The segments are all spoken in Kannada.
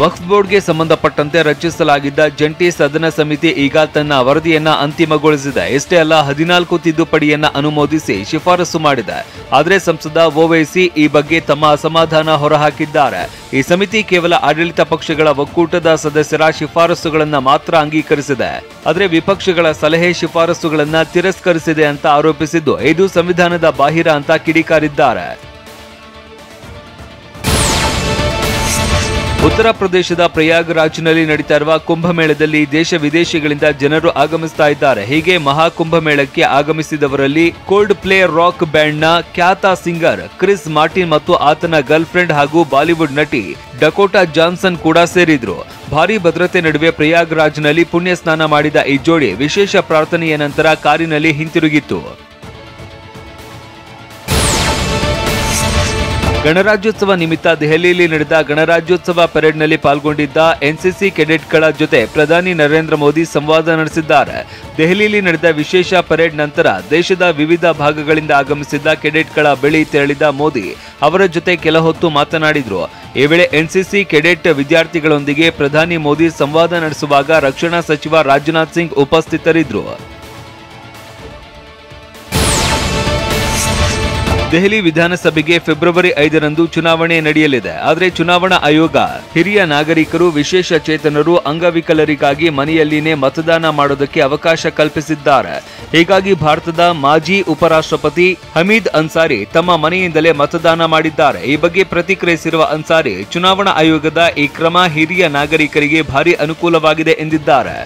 ವಕ್ಫ್ ಬೋರ್ಡ್ಗೆ ಸಂಬಂಧಪಟ್ಟಂತೆ ರಚಿಸಲಾಗಿದ್ದ ಜಂಟಿ ಸದನ ಸಮಿತಿ ಈಗ ತನ್ನ ವರದಿಯನ್ನ ಅಂತಿಮಗೊಳಿಸಿದೆ. ಇಷ್ಟೇ ಅಲ್ಲ, 14 ತಿದ್ದುಪಡಿಯನ್ನ ಅನುಮೋದಿಸಿ ಶಿಫಾರಸು ಮಾಡಿದೆ. ಆದರೆ ಸಂಸದ ಓವೈಸಿ ಈ ಬಗ್ಗೆ ತಮ್ಮ ಅಸಮಾಧಾನ ಹೊರಹಾಕಿದ್ದಾರೆ. ಈ ಸಮಿತಿ ಕೇವಲ ಆಡಳಿತ ಪಕ್ಷಗಳ ಒಕ್ಕೂಟದ ಸದಸ್ಯರ ಶಿಫಾರಸುಗಳನ್ನ ಮಾತ್ರ ಅಂಗೀಕರಿಸಿದೆ. ಆದರೆ ವಿಪಕ್ಷಗಳ ಸಲಹೆ ಶಿಫಾರಸುಗಳನ್ನ ತಿರಸ್ಕರಿಸಿದೆ ಅಂತ ಆರೋಪಿಸಿದ್ದು ಇದು ಸಂವಿಧಾನದ ಬಾಹಿರ ಅಂತ ಕಿಡಿಕಾರಿದ್ದಾರೆ. ಉತ್ತರ ಪ್ರದೇಶದ ಪ್ರಯಾಗ್ರಾಜ್ನಲ್ಲಿ ನಡೀತಾ ಇರುವ ಕುಂಭಮೇಳದಲ್ಲಿ ದೇಶ ವಿದೇಶಗಳಿಂದ ಜನರು ಆಗಮಿಸ್ತಾ ಇದ್ದಾರೆ. ಹೀಗೆ ಮಹಾಕುಂಭಮೇಳಕ್ಕೆ ಆಗಮಿಸಿದವರಲ್ಲಿ ಕೋಲ್ಡ್ ಪ್ಲೇ ರಾಕ್ ಬ್ಯಾಂಡ್ನ ಖ್ಯಾತ ಸಿಂಗರ್ ಕ್ರಿಸ್ ಮಾರ್ಟಿನ್ ಮತ್ತು ಆತನ ಗರ್ಲ್ ಫ್ರೆಂಡ್ ಹಾಗೂ ಬಾಲಿವುಡ್ ನಟಿ ಡಕೋಟಾ ಜಾನ್ಸನ್ ಕೂಡ ಸೇರಿದ್ರು. ಭಾರೀ ಭದ್ರತೆ ನಡುವೆ ಪ್ರಯಾಗ್ರಾಜ್ನಲ್ಲಿ ಪುಣ್ಯ ಸ್ನಾನ ಮಾಡಿದ ಈ ಜೋಡಿ ವಿಶೇಷ ಪ್ರಾರ್ಥನೆಯ ನಂತರ ಕಾರಿನಲ್ಲಿ ಹಿಂತಿರುಗಿತ್ತು. ಗಣರಾಜ್ಯೋತ್ಸವ ನಿಮಿತ್ತ ದೆಹಲಿಯಲ್ಲಿ ನಡೆದ ಗಣರಾಜ್ಯೋತ್ಸವ ಪರೇಡ್ನಲ್ಲಿ ಪಾಲ್ಗೊಂಡಿದ್ದ ಎನ್ಸಿಸಿ ಕೆಡೆಟ್ಗಳ ಜೊತೆ ಪ್ರಧಾನಿ ನರೇಂದ್ರ ಮೋದಿ ಸಂವಾದ ನಡೆಸಿದ್ದಾರೆ. ದೆಹಲಿಯಲ್ಲಿ ನಡೆದ ವಿಶೇಷ ಪರೇಡ್ ನಂತರ ದೇಶದ ವಿವಿಧ ಭಾಗಗಳಿಂದ ಆಗಮಿಸಿದ್ದ ಕೆಡೆಟ್ಗಳ ಬಳಿ ತೆರಳಿದ ಮೋದಿ ಅವರ ಜೊತೆ ಕೆಲ ಹೊತ್ತು ಮಾತನಾಡಿದ್ರು. ಈ ವೇಳೆ ಎನ್ಸಿಸಿ ಕೆಡೆಟ್ ವಿದ್ಯಾರ್ಥಿಗಳೊಂದಿಗೆ ಪ್ರಧಾನಿ ಮೋದಿ ಸಂವಾದ ನಡೆಸುವಾಗ ರಕ್ಷಣಾ ಸಚಿವ ರಾಜನಾಥ್ ಸಿಂಗ್ ಉಪಸ್ಥಿತರಿದ್ದರು. ದೆಹಲಿ ವಿಧಾನಸಭೆಗೆ ಫೆಬ್ರವರಿ 5ರಂದು ಚುನಾವಣೆ ನಡೆಯಲಿದೆ. ಆದರೆ ಚುನಾವಣಾ ಆಯೋಗ ಹಿರಿಯ ನಾಗರಿಕರು, ವಿಶೇಷ ಚೇತನರು, ಅಂಗವಿಕಲರಿಗಾಗಿ ಮನೆಯಲ್ಲಿನೇ ಮತದಾನ ಮಾಡೋದಕ್ಕೆ ಅವಕಾಶ ಕಲ್ಪಿಸಿದ್ದಾರೆ. ಹೀಗಾಗಿ ಭಾರತದ ಮಾಜಿ ಉಪರಾಷ್ಟ್ರಪತಿ ಹಮೀದ್ ಅನ್ಸಾರಿ ತಮ್ಮ ಮನೆಯಿಂದಲೇ ಮತದಾನ ಮಾಡಿದ್ದಾರೆ. ಈ ಬಗ್ಗೆ ಪ್ರತಿಕ್ರಿಯಿಸಿರುವ ಅನ್ಸಾರಿ, ಚುನಾವಣಾ ಆಯೋಗದ ಈ ಕ್ರಮ ಹಿರಿಯ ನಾಗರಿಕರಿಗೆ ಭಾರಿ ಅನುಕೂಲವಾಗಿದೆ ಎಂದಿದ್ದಾರೆ.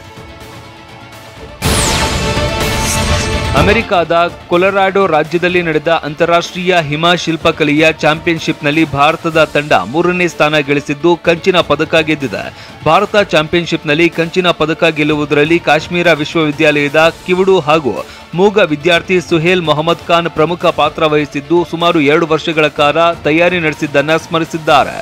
ಅಮೆರಿಕಾದ ಕೊಲರಾಡೋ ರಾಜ್ಯದಲ್ಲಿ ನಡೆದ ಅಂತಾರಾಷ್ಟ್ರೀಯ ಹಿಮ ಶಿಲ್ಪಕಲೆಯ ಚಾಂಪಿಯನ್ಶಿಪ್ನಲ್ಲಿ ಭಾರತದ ತಂಡ 3ನೇ ಸ್ಥಾನ ಗಳಿಸಿದ್ದು ಕಂಚಿನ ಪದಕ ಗೆದ್ದಿದೆ. ಭಾರತ ಚಾಂಪಿಯನ್ಶಿಪ್ನಲ್ಲಿ ಕಂಚಿನ ಪದಕ ಗೆಲ್ಲುವುದರಲ್ಲಿ ಕಾಶ್ಮೀರ ವಿಶ್ವವಿದ್ಯಾಲಯದ ಕಿವುಡು ಹಾಗೂ ಮೂಗ ವಿದ್ಯಾರ್ಥಿ ಸುಹೇಲ್ ಮೊಹಮ್ಮದ್ ಖಾನ್ ಪ್ರಮುಖ ಪಾತ್ರ ವಹಿಸಿದ್ದು ಸುಮಾರು 2 ವರ್ಷಗಳ ಕಾಲ ತಯಾರಿ ನಡೆಸಿದ್ದನ್ನು ಸ್ಮರಿಸಿದ್ದಾರೆ.